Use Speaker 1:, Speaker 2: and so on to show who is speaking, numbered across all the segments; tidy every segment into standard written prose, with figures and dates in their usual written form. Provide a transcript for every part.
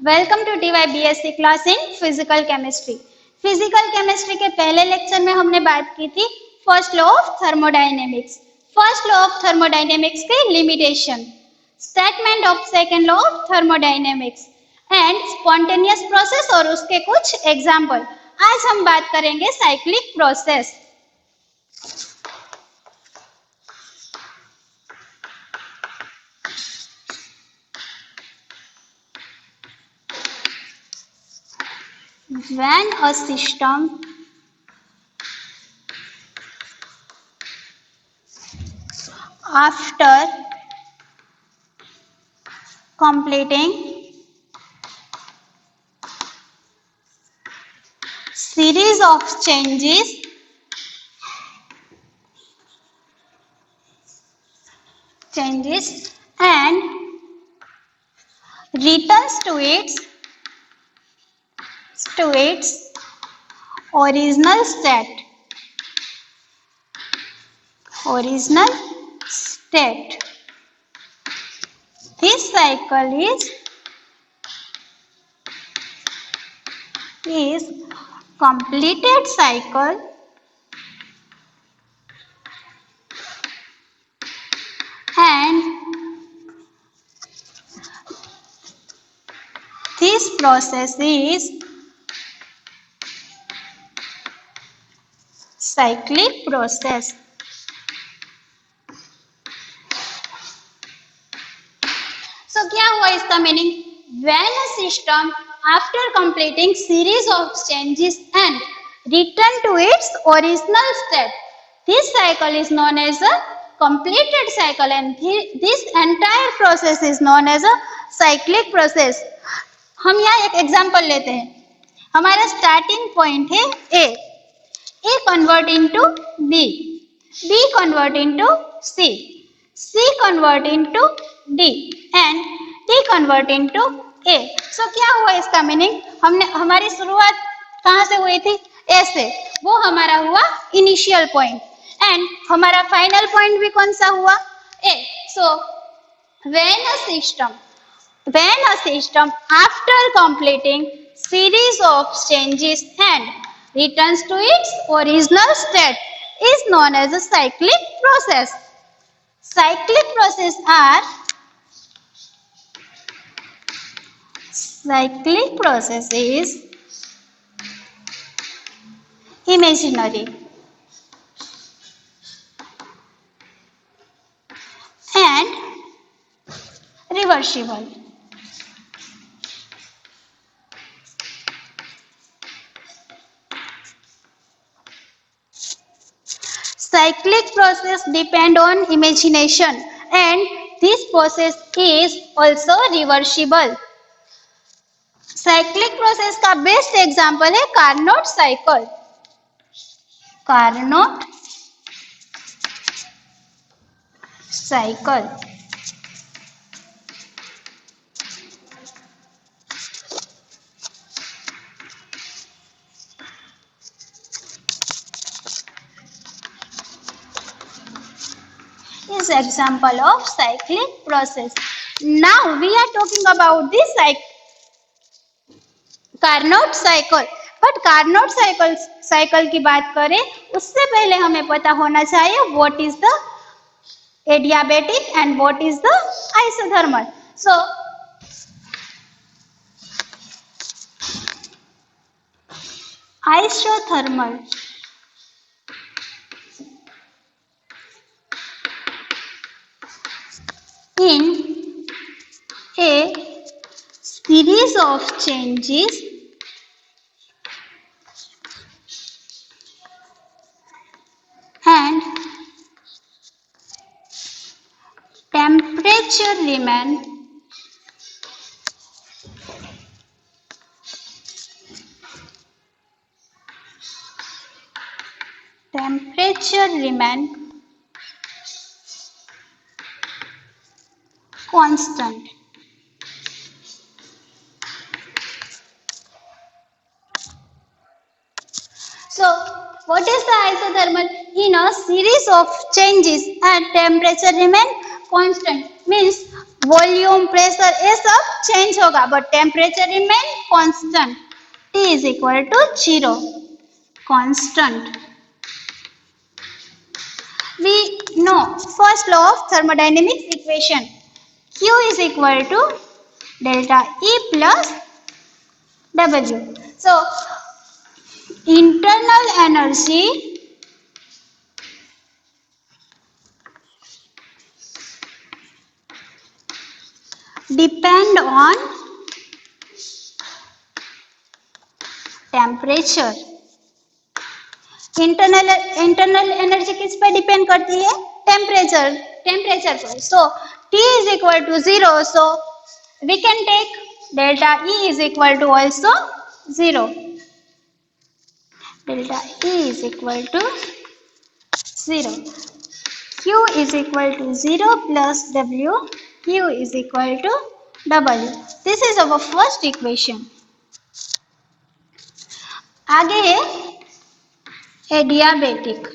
Speaker 1: Welcome to DYBSc class in physical chemistry. Physical chemistry के पहले lecture में हमने बात की थी first law of thermodynamics. First law of thermodynamics के limitation, statement of second law of thermodynamics and spontaneous process और उसके कुछ एग्जाम्पल। आज हम बात करेंगे cyclic process. When a system after completing series of changes and returns to its original state. This cycle is completed cycle and this process is cyclic process. So क्या हुआ इसका meaning? When a system after completing series of changes and return to its original state, this cycle is known as a completed cycle and this entire process is known as a cyclic process. हम यहाँ एक example लेते हैं। हमारा starting point है A convert into B convert into C convert into D and D convert into A. So क्या हुआ इसका मीनिंग? हमारी शुरुआत कहाँ से हुई थी? A से। वो हमारा हुआ इनिशियल पॉइंट एंड हमारा फाइनल पॉइंट भी कौन सा हुआ? A. So when a system after completing series of changes and returns to its original state is known as a cyclic process. Cyclic process is imaginary and reversible. Cyclic process depend on imagination and this process is also reversible. Cyclic process का best example है Carnot cycle. is example of cyclic process. Now we are talking about the Carnot cycle. But Carnot cycle की बात करें उससे पहले हमें पता होना चाहिए what is the adiabatic and what is the isothermal. So isothermal in a series of changes and temperature remain constant. So what is the isothermal? In a series of changes and temperature remain constant means volume pressure ये सब change होगा but temperature remain constant. T is equal to 0 constant. We know first law of thermodynamics equation. Q is equal to delta E plus W. So internal energy depend on temperature. Internal energy किस पे depend करती है? Temperature पर. सो T is equal to 0, so we can take delta E is equal to also 0. Delta E is equal to 0. Q is equal to 0 plus W. Q is equal to W. This is our first equation. आगे है adiabatic.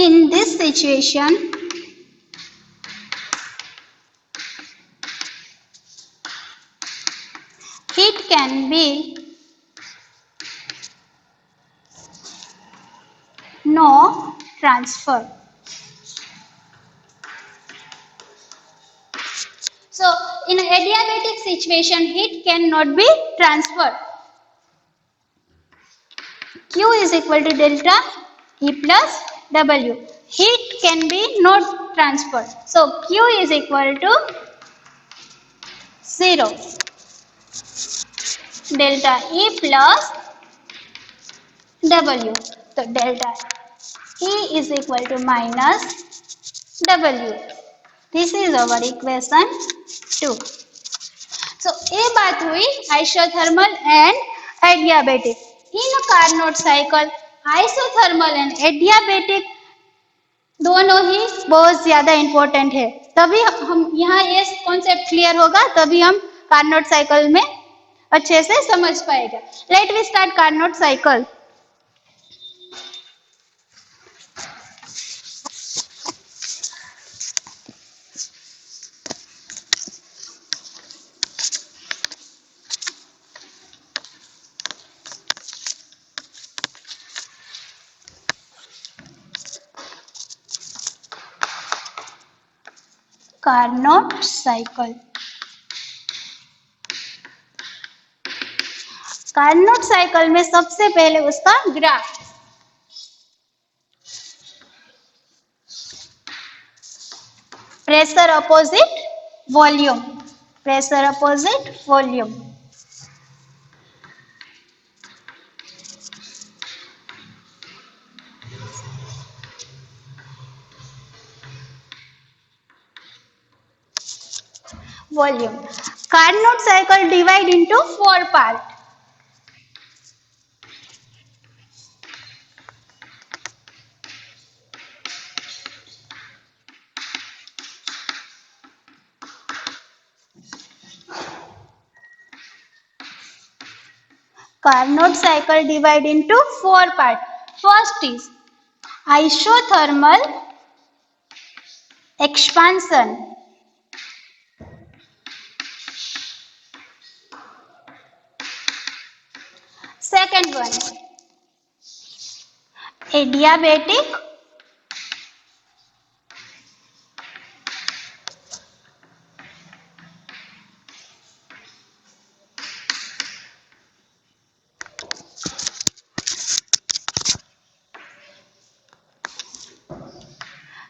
Speaker 1: In this situation, heat can be no transfer. So in an adiabatic situation, heat cannot be transferred. Q is equal to delta E plus W. Heat can be not transferred. So Q is equal to 0. Delta E plus W. So delta E is equal to minus W. This is our equation 2. So ये बात हुई isothermal and adiabatic. In a Carnot cycle, isothermal and adiabatic दोनों ही बहुत ज्यादा important है. तभी हम यहाँ ये कॉन्सेप्ट क्लियर होगा, तभी हम कार्नोट साइकिल में अच्छे से समझ पाएगा. Let we start Carnot cycle. Carnot cycle. Carnot cycle में सबसे पहले उसका graph. Pressure opposite volume. Pressure opposite volume. Volume. Carnot cycle divide into 4 parts. Carnot cycle divide into 4 parts. First is isothermal expansion. Second one, adiabatic.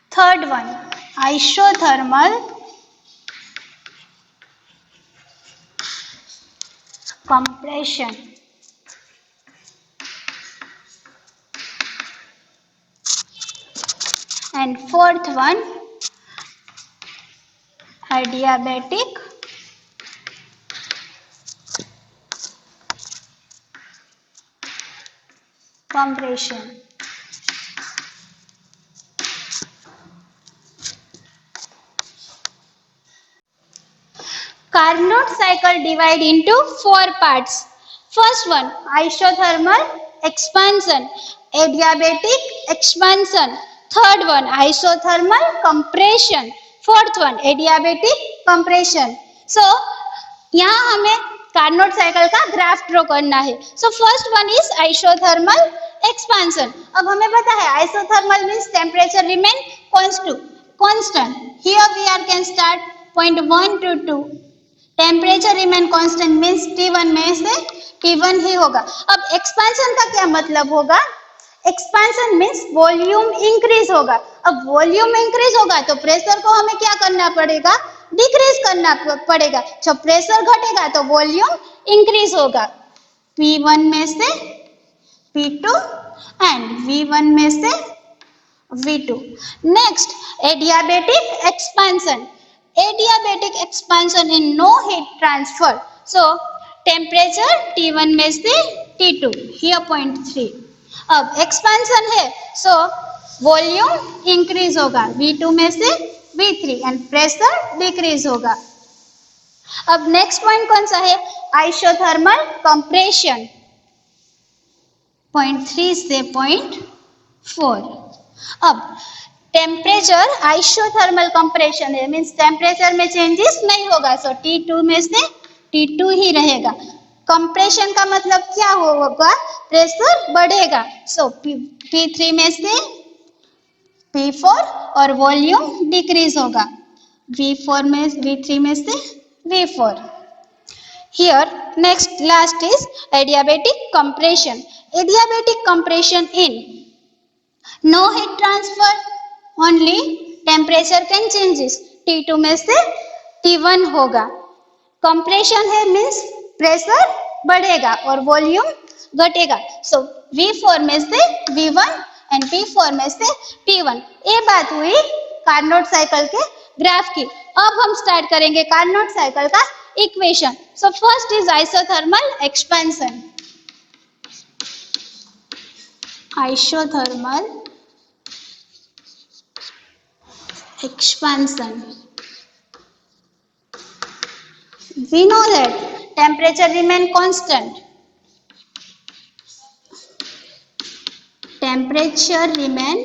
Speaker 1: Third one, isothermal compression. And fourth one, adiabatic compression. Carnot cycle divide into 4 parts. First one, isothermal expansion. adiabatic expansion. Third one, isothermal compression. Fourth one, adiabatic compression. So यहाँ हमें Carnot cycle का graph draw करना है. So first one is isothermal expansion. अब हमें पता है isothermal means temperature remain constant. Here we are can start point 1 to 2. Temperature remain constant means T1 में से T1 ही होगा. अब एक्सपांशन का क्या मतलब होगा? एक्सपांशन मींस वॉल्यूम इंक्रीज होगा. अब वॉल्यूम इंक्रीज होगा तो प्रेशर को हमें क्या करना पड़ेगा? डिक्रीज करना पड़ेगा. जब प्रेशर घटेगा तो वॉल्यूम इंक्रीज होगा. P1 में से P2 एंड V1 में से V2. Next, adiabatic expansion. Adiabatic expansion in no heat transfer. So, temperature T1 में से T2. Here point 3. अब expansion है, so volume increase होगा V2 में से V3 and pressure decrease होगा. अब next point कौन सा है? Isothermal compression. Point 3 से point 4. अब टेम्परेचर आइसोथर्मल कंप्रेशन है मींस टेम्परेचर में चेंजेस नहीं होगा. सो T2 में से T2 ही रहेगा. कंप्रेशन का मतलब क्या होगा? प्रेशर बढ़ेगा. सो P3 में से P4 और वॉल्यूम डिक्रीज होगा. V3 में से V4. Here next last is adiabatic compression. Adiabatic compression in no heat transfer, only temperature can changes. T2 में से T1 होगा. compression है means pressure बढ़ेगा और वॉल्यूम घटेगा. so V4 में से V1 and P4 में से P1. ये बात हुई कार्नोट साइकिल के ग्राफ की. अब हम स्टार्ट करेंगे कार्नोट साइकिल का equation. So first is isothermal expansion. Isothermal expansion. We know that temperature remain constant. Temperature remain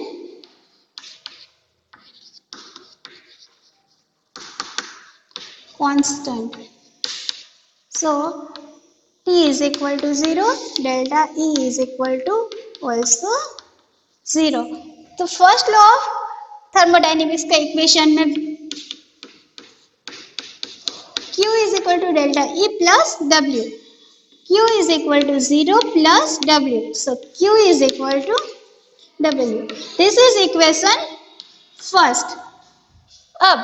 Speaker 1: constant. So T is equal to 0, delta E is equal to also 0. तो first law of thermodynamics का equation में Q is equal to delta E plus W. Q is equal to 0 plus W. So Q is equal to W. This is equation first. अब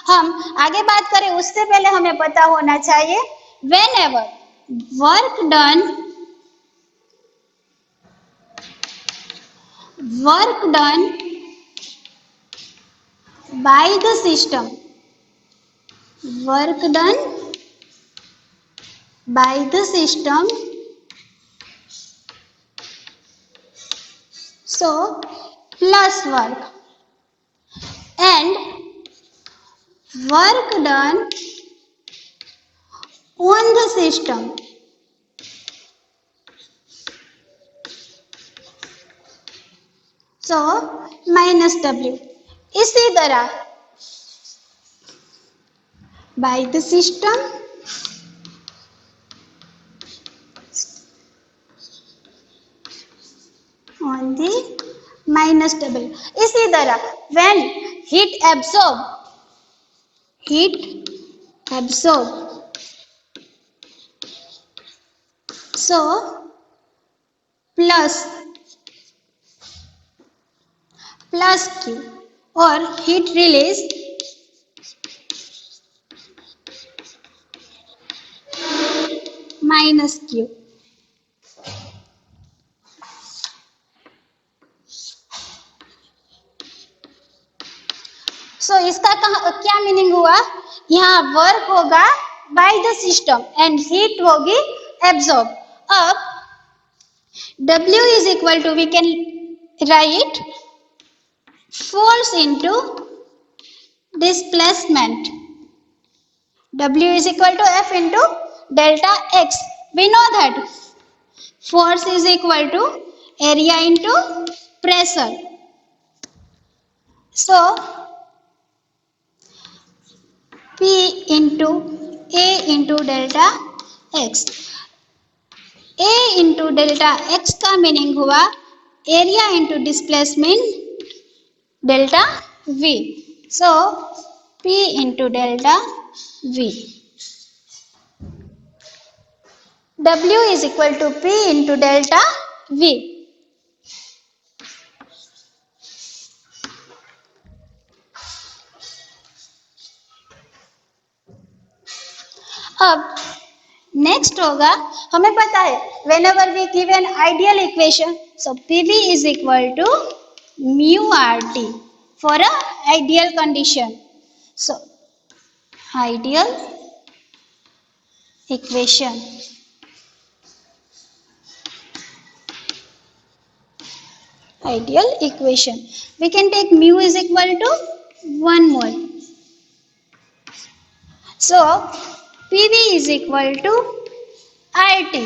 Speaker 1: हम आगे बात करें उससे पहले हमें पता होना चाहिए whenever work done by the system, work done by the system, so plus work and work done on the system, so minus W. इसी तरह by the system on the minus W. इसी तरह when heat absorb, so plus Q और heat release minus Q. सो इसका क्या meaning हुआ? यहाँ work होगा by the system and heat होगी एब्जॉर्ब. अब W is equal to we can write force into displacement. W is equal to F into delta X. We know that Force is equal to area into pressure. So P into A into delta x. A into delta x का meaning हुआ area into displacement delta V. So P into delta V. W is equal to P into delta V. अब next होगा, हमें पता है whenever we give an ideal equation, so PV is equal to mu RT for a ideal condition. So ideal equation, ideal equation, we can take mu is equal to 1 mole. So PV is equal to RT,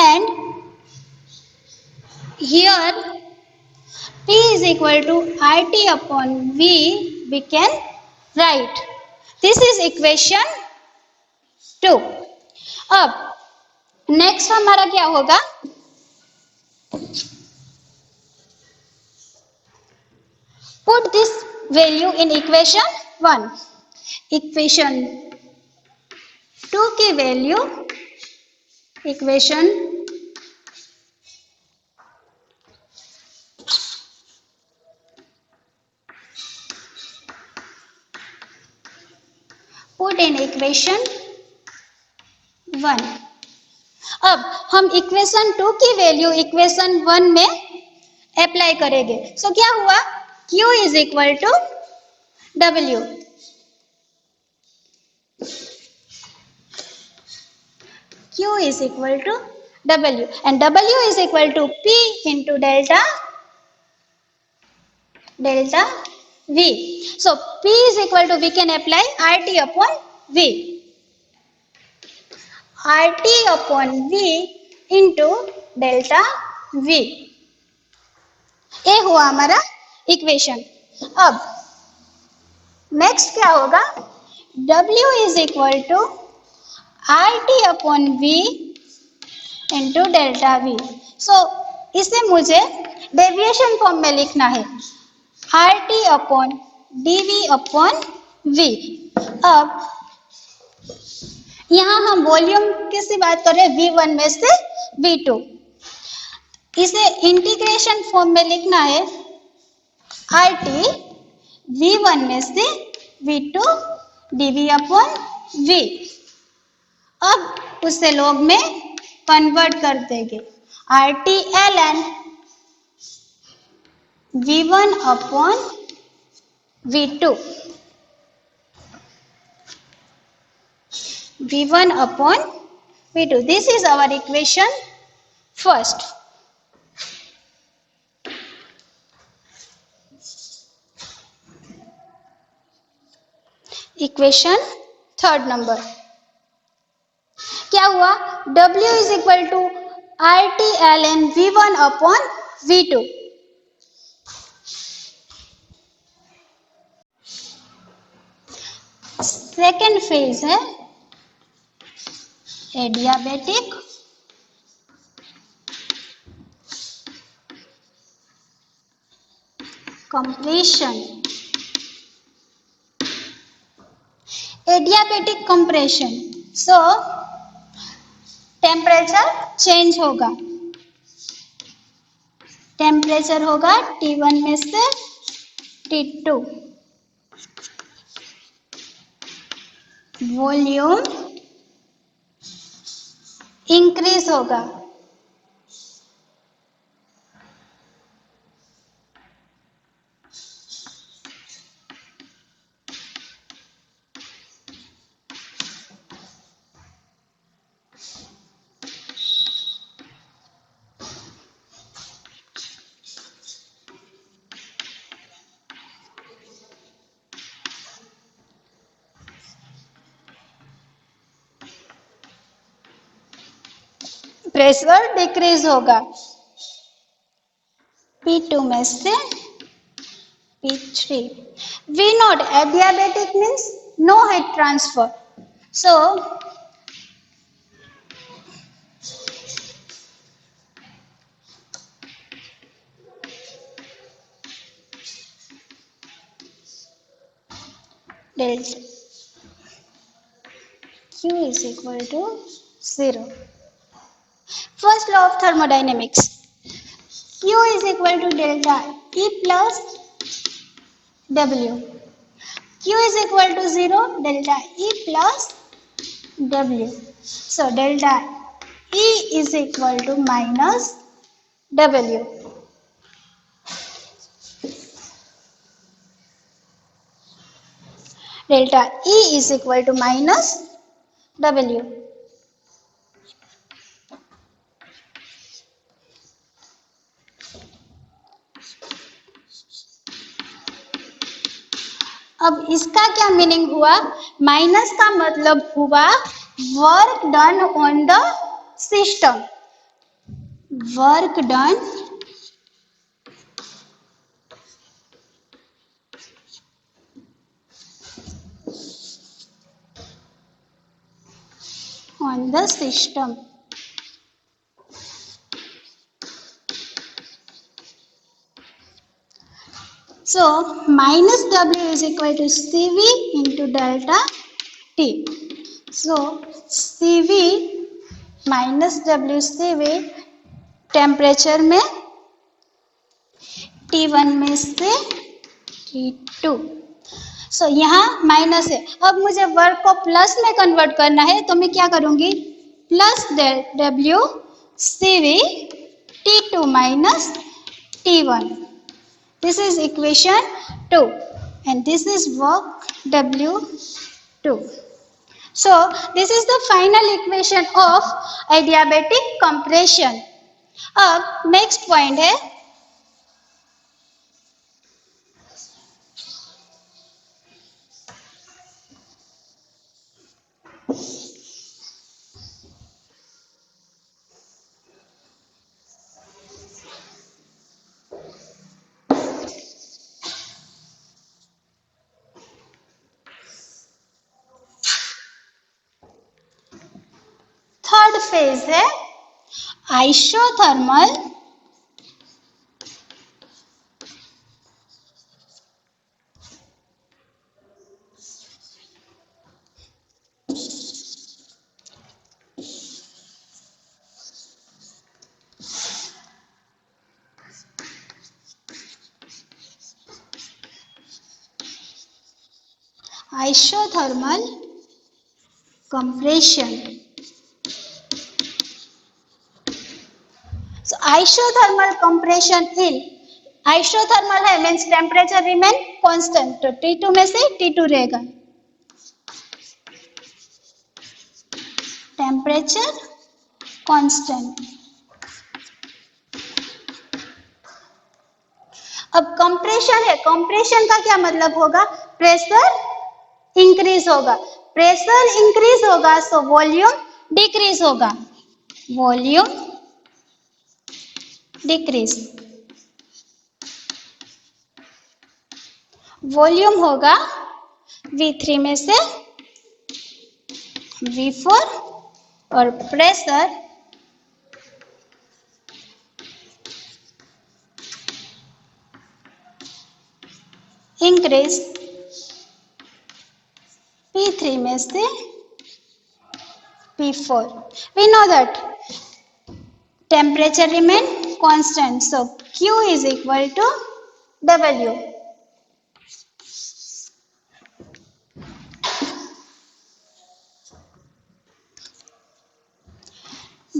Speaker 1: and here P is equal to RT upon V we can write. This is equation 2. अब next हमारा क्या होगा, put this value in equation 1. Equation 2 की value equation put in equation 1. अब हम equation 2 की value equation 1 में apply करेंगे. सो क्या हुआ, Q is equal to W. Q is equal to W, and W is equal to P into delta V. So P is equal to, we can apply RT upon V. RT upon V into delta V. ये हुआ हमारा equation. अब next क्या होगा, W is equal to RT upon V into delta V. So इसे मुझे deviation form में लिखना है, RT upon dV upon V. अब यहाँ हम वॉल्यूम किसकी बात कर रहे हैं, V1 में से V2. इसे इंटीग्रेशन फॉर्म में लिखना है, RT V1 में से V2 dV upon V. अब उसे लॉग में कन्वर्ट कर देंगे, RT ln V1 upon V2. V1 upon V2. This is our equation first. Equation third number क्या हुआ, W is equal to RT ln V1 upon V2. Second phase है adiabatic compression. Adiabatic compression, so temperature change होगा, temperature होगा T1 में से T2, volume increase होगा, pressure decrease होगा, P2 में से P3. We know adiabatic means no heat transfer. So delta Q is equal to 0. First law of thermodynamics. Q is equal to delta E plus W. Q is equal to 0, delta E plus W. So delta E is equal to minus W. Delta E is equal to minus W. अब इसका क्या meaning हुआ? Minus का मतलब हुआ work done on the system. Work done on the system. So minus W is equal to CV into delta T. So CV minus W CV temperature में T1 में से T2. सो यहाँ माइनस है. अब मुझे वर्क को प्लस में convert करना है, तो मैं क्या करूंगी? Plus W CV T2 minus T1. This is equation 2 and this is work W2. So this is the final equation of adiabatic compression. अब next point है थर्ड फेज है isothermal compression. So isothermal compression in isothermal है means temperature remain constant, तो T2 में से T2 रहेगा. Temperature constant. अब compression है, कंप्रेशन का क्या मतलब होगा? प्रेशर इंक्रीज होगा. प्रेशर इंक्रीज होगा तो वॉल्यूम डिक्रीज होगा. Volume decrease. वॉल्यूम होगा V3 में से V4 और प्रेशर इंक्रीज P3 में से P4. We know that temperature remain constant, so Q is equal to W.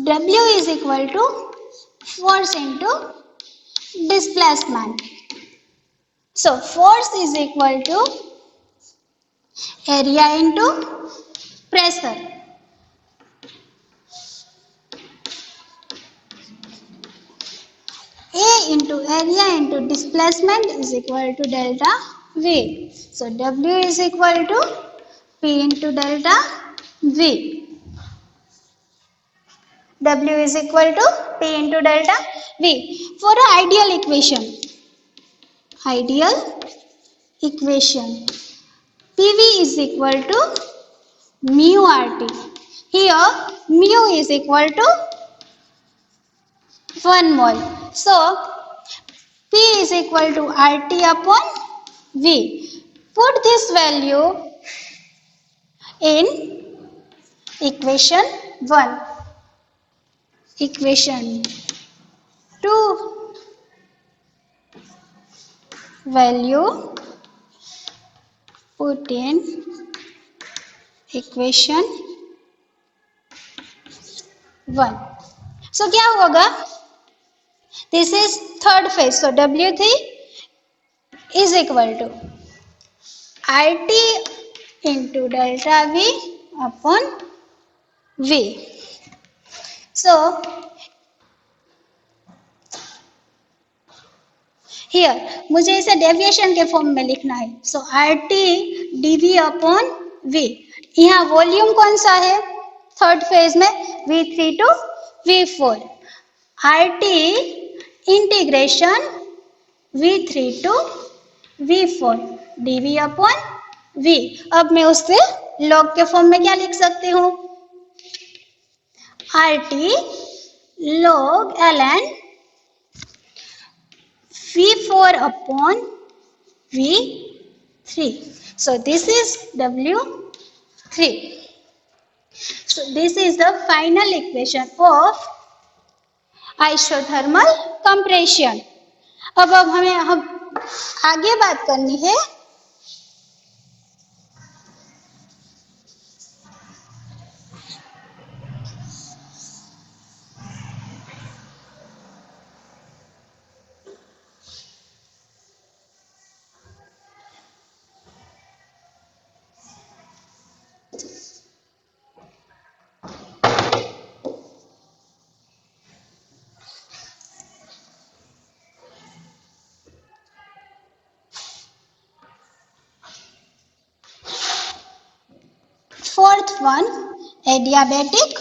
Speaker 1: W is equal to force into displacement. So force is equal to area into pressure. A into area into displacement is equal to delta V. So W is equal to P into delta V. W is equal to T into delta V. For an ideal equation, PV is equal to mu RT. Here mu is equal to 1 mole. So P is equal to RT upon V. Put this value in equation 1. Equation 2, value put in equation 1. So क्या होगा? This is third phase. So W3 is equal to RT into delta V upon V. So here मुझे इसे deviation के form में लिखना है. सो RT dV upon V. यहाँ volume कौन सा है थर्ड फेज में? V3 to V4. RT integration V3 to V4 dV upon V. अब मैं उससे लॉग के फॉर्म में क्या लिख सकती हूँ? RT log ln V4 upon V3. So this is W3. So this is the final equation of isothermal compression. अब हमें आगे बात करनी है fourth one, adiabatic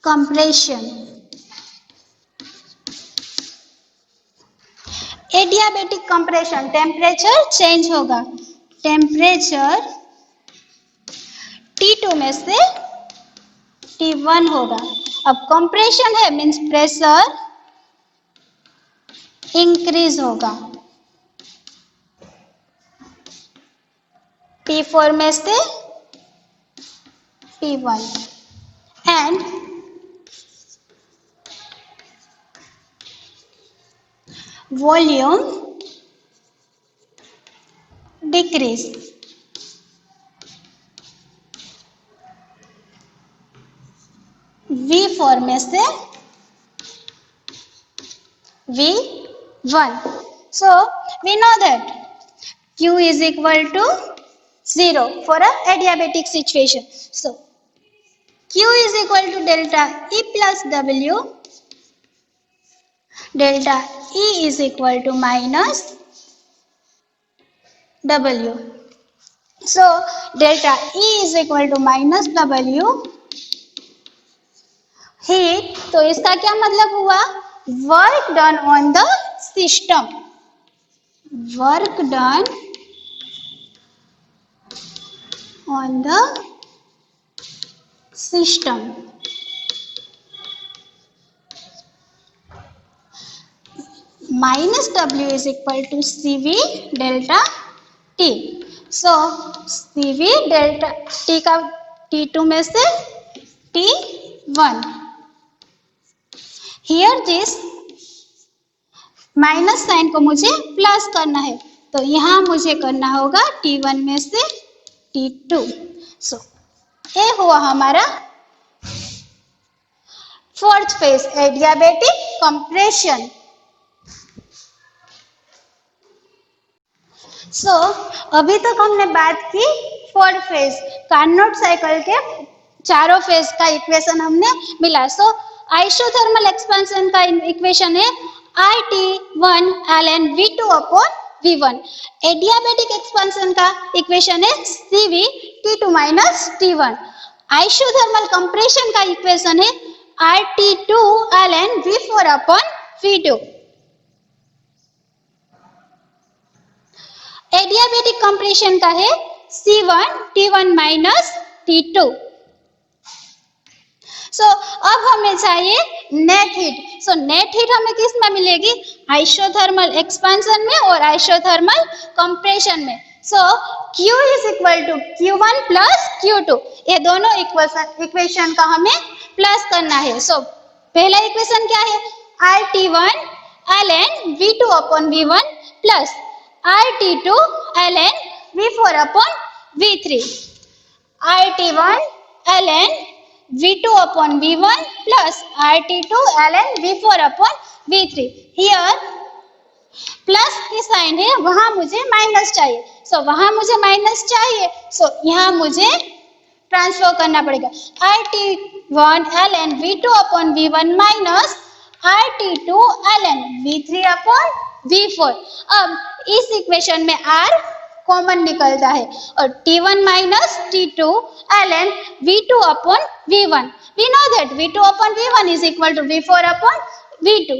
Speaker 1: compression. Adiabatic compression temperature change होगा. टेम्परेचर T2 में से T1 होगा. अब कंप्रेशन है मीन्स प्रेशर इंक्रीज होगा. T4 में से T1 and volume decrease. V4 में से V1. So we know that Q is equal to 0 for a adiabatic situation. So Q is equal to delta E plus W. Delta E is equal to minus W. So delta E is equal to minus W. Heat. तो इसका क्या मतलब हुआ? Work done on the system. Work done on the system. minus W is equal to CV delta T. So CV delta T का T2 में से T1. Here this minus sign को मुझे प्लस करना है, तो यहाँ मुझे करना होगा T1 में से T2. सो ये हुआ हमारा फोर्थ फेज एडियाबेटिक कंप्रेशन. सो अभी तक हमने बात की फोर्थ फेज. कार्नोट साइकिल के चारों फेज का इक्वेशन हमने मिला. सो आइसोथर्मल एक्सपेंशन का इक्वेशन है RT1 ln V2 upon V1। Adiabatic expansion का इक्वेशन है CV T2 minus T1। Isothermal compression का इक्वेशन है RT2 ln V4 upon V2। Adiabatic compression का है C1 T1 माइनस T2। अब हमें चाहिए नेट हीट। नेट हीट हमें किस में मिलेगी? आइसोथर्मल एक्सपेंशन में और आइसोथर्मल कंप्रेशन में। Q is equal to Q1 plus Q2। ये दोनों इक्वेशन का हमें प्लस करना है। पहला इक्वेशन क्या है? RT1 ln V2 upon V1 plus RT2 ln V4 upon V3। RT1 ln V2 upon V1 plus RT2 ln V4 upon V3। Here plus की साइन है, वहां मुझे माइनस चाहिए। वहां मुझे माइनस चाहिए, यहाँ मुझे ट्रांसफर करना पड़ेगा। RT1 ln V2 upon V1 minus RT2 ln V3 upon V4। अब इस इक्वेशन में R कॉमन निकलता है और T1 minus T2 ln V2 upon V1। We know that V2 upon V1 is equal to V4 upon V2।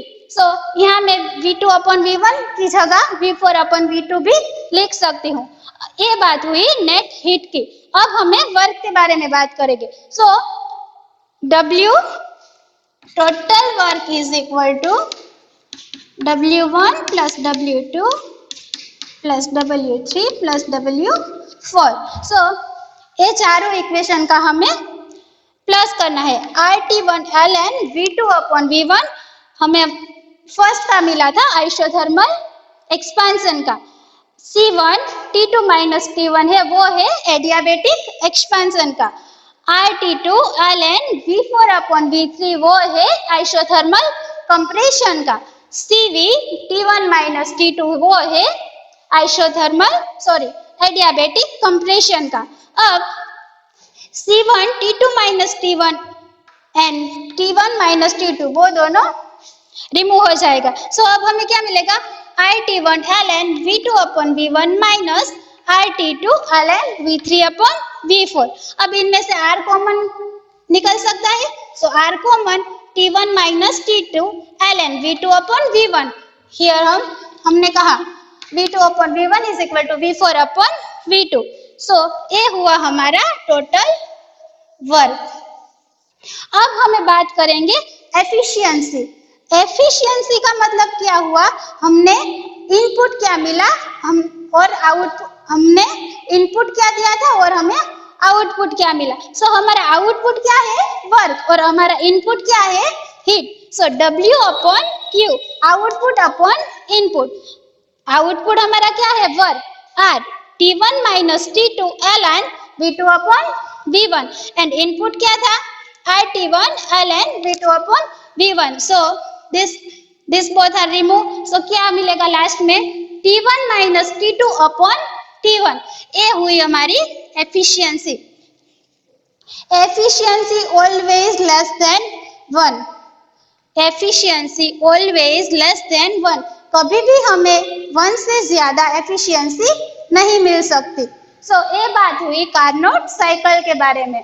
Speaker 1: यहाँ मैं V2 upon V1 की जगह V4 upon V2 भी लिख सकती हूँ। ये बात हुई नेट हीट की। अब हमें वर्क के बारे में बात करेंगे। W total work is equal to W1 plus W2 plus W3 plus W4। ये चारों इक्वेशन का हमें प्लस करना है। RT1 ln V2 upon V1 हमें फर्स्ट का मिला था आइसोथर्मल एक्सपेंशन का। C1 T2 माइनस T1 है, वो है एडियाबेटिक एक्सपेंशन का। RT2 ln V4 upon V3 वो है आइसोथर्मल कंप्रेशन का। CV T1 माइनस T2 वो है एडियाबेटिक कंप्रेशन का। अब C1 T2 minus T1 and T1 minus T2 वो दोनों रिमूव हो जाएगा। अब हमें क्या मिलेगा? RT1 ln V2 upon V1 minus RT2 ln V3 upon V4। अब इनमें से R कॉमन निकल सकता है, R common T1 minus T2 ln V2 upon V1। Here हमने कहा V2 upon V1 is equal to V4 upon V2। ये हुआ हमारा टोटल वर्क। अब हमें बात करेंगे एफिशिएंसी। एफिशिएंसी का मतलब क्या हुआ? हमने इनपुट क्या मिला और आउटपुट, हमने इनपुट क्या दिया था और हमें आउटपुट क्या मिला। हमारा आउटपुट क्या है? वर्क, और हमारा इनपुट क्या है? Heat. W upon Q, output upon input. Output हमारा क्या है? Work. R T1 minus T2 ln V2 upon V1 and input क्या था? RT1 ln V2 upon V1। This both are remove. क्या मिलेगा लास्ट में? T1 minus T2 upon T1। ये हुई हमारी efficiency. Efficiency always less than 1। Efficiency always less than 1। कभी भी हमें 1 से ज्यादा एफिशिएंसी नहीं मिल सकती। ये बात हुई कार्नोट साइकिल के बारे में।